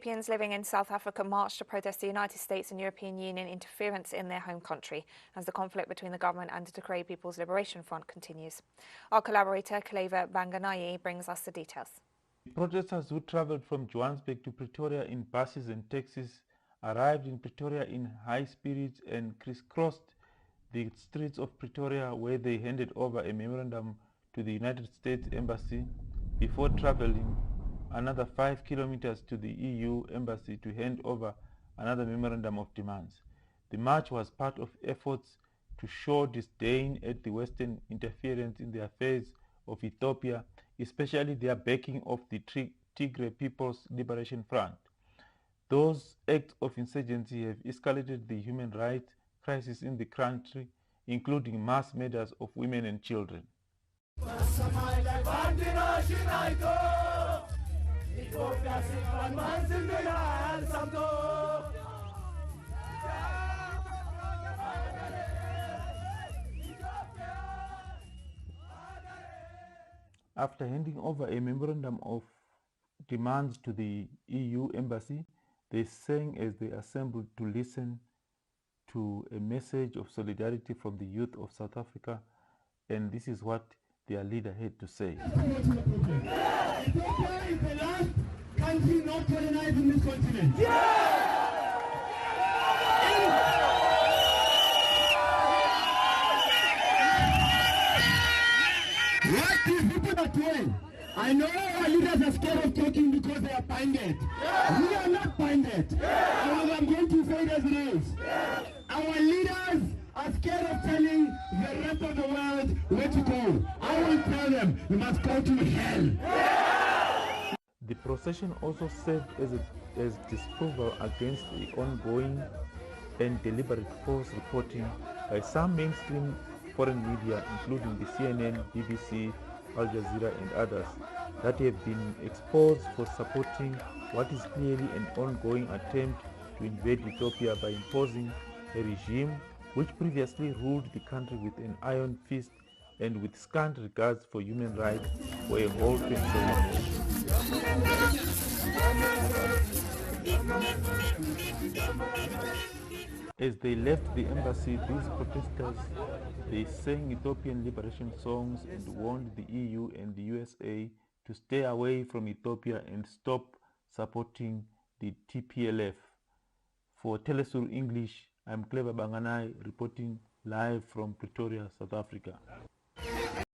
Ethiopians living in South Africa marched to protest the United States and European Union interference in their home country as the conflict between the government and the Tirgray People's Liberation Front continues. Our collaborator, Kaleva Banganayi, brings us the details. Protesters who travelled from Johannesburg to Pretoria in buses and taxis arrived in Pretoria in high spirits and crisscrossed the streets of Pretoria, where they handed over a memorandum to the United States Embassy before travelling another 5 kilometers to the EU Embassy to hand over another memorandum of demands. The march was part of efforts to show disdain at the Western interference in the affairs of Ethiopia, especially their backing of the Tirgray People's Liberation Front. Those acts of insurgency have escalated the human rights crisis in the country, including mass murders of women and children. After handing over a memorandum of demands to the EU Embassy, they sang as they assembled to listen to a message of solidarity from the youth of South Africa, and this is what their leader had to say. Ethiopia is the last country not colonized in this continent. What these people are doing, I know our leaders are scared of talking because they are binded. We are not binded. And I'm going to say it as it is. Our leaders are scared of telling the rest of the world where to go. I will tell them, you must go to hell. The procession also served as disapproval against the ongoing and deliberate false reporting by some mainstream foreign media, including the CNN, BBC, Al Jazeera and others, that have been exposed for supporting what is clearly an ongoing attempt to invade Ethiopia by imposing a regime which previously ruled the country with an iron fist and with scant regards for human rights for a whole century. As they left the embassy, these protesters, they sang Ethiopian liberation songs and warned the EU and the USA to stay away from Ethiopia and stop supporting the TPLF. For teleSUR English, I'm Kaleva Banganayi reporting live from Pretoria, South Africa.